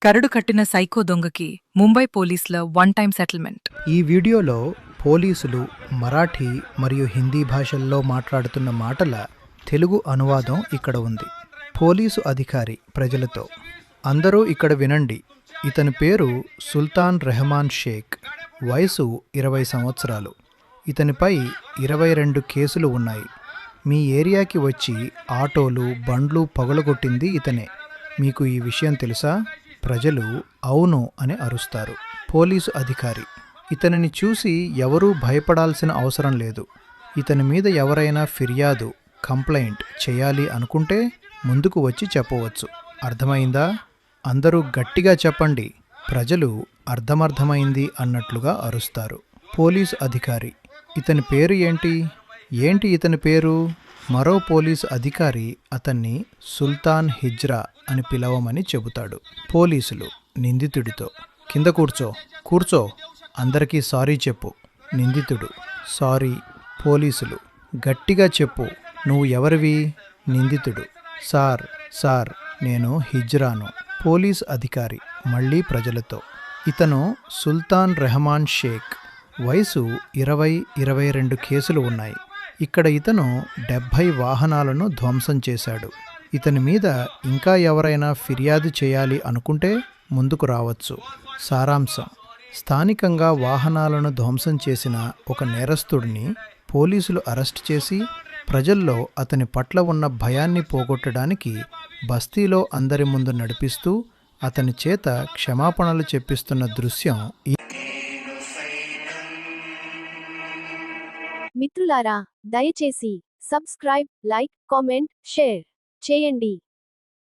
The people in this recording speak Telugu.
కరడు కట్టిన సైకో దొంగకి ముంబై పోలీసుల వన్ టైం సెటిల్మెంట్. ఈ వీడియోలో పోలీసులు మరాఠీ మరియు హిందీ భాషల్లో మాట్లాడుతున్న మాటల తెలుగు అనువాదం ఇక్కడ ఉంది. పోలీసు అధికారి ప్రజలతో, అందరూ ఇక్కడ వినండి. ఇతని పేరు సుల్తాన్ రెహమాన్ షేక్. వయసు 20 సంవత్సరాలు. ఇతనిపై 22 కేసులు ఉన్నాయి. మీ ఏరియాకి వచ్చి ఆటోలు బండ్లు పగలగొట్టింది ఇతనే. మీకు ఈ విషయం తెలుసా? ప్రజలు అవును అని అరుస్తారు. పోలీసు అధికారి, ఇతనిని చూసి ఎవరూ భయపడాల్సిన అవసరం లేదు. ఇతని మీద ఎవరైనా ఫిర్యాదు కంప్లైంట్ చేయాలి అనుకుంటే ముందుకు వచ్చి చెప్పవచ్చు. అర్థమైందా? అందరూ గట్టిగా చెప్పండి. ప్రజలు అర్థమర్థమైంది అన్నట్లుగా అరుస్తారు. పోలీసు అధికారి, ఇతని పేరు ఏంటి? ఏంటి ఇతని పేరు? మరో పోలీసు అధికారి అతన్ని సుల్తాన్ హిజ్రా అని పిలవమని చెబుతాడు. పోలీసులు నిందితుడితో, కింద కూర్చో, అందరికీ సారీ చెప్పు. నిందితుడు, సారీ. పోలీసులు, గట్టిగా చెప్పు, నువ్వు ఎవరివి? నిందితుడు, సార్ నేను హిజ్రాను. పోలీస్ అధికారి మళ్ళీ ప్రజలతో, ఇతను సుల్తాన్ రెహమాన్ షేక్. వయసు 22 కేసులు ఉన్నాయి. ఇక్కడ ఇతను 70 వాహనాలను ధ్వంసం చేశాడు. ఇతని మీద ఇంకా ఎవరైనా ఫిర్యాదు చేయాలి అనుకుంటే ముందుకు రావచ్చు. సారాంశం: స్థానికంగా వాహనాలను ధ్వంసం చేసిన ఒక నేరస్తుడిని పోలీసులు అరెస్ట్ చేసి ప్రజల్లో అతని పట్ల ఉన్న భయాన్ని పోగొట్టడానికి బస్తీలో అందరి ముందు నడిపిస్తూ అతని చేత క్షమాపణలు చెప్పిస్తున్న దృశ్యం. మిత్రులారా, దయచేసి సబ్స్క్రైబ్, లైక్, కామెంట్, షేర్ చేయండి.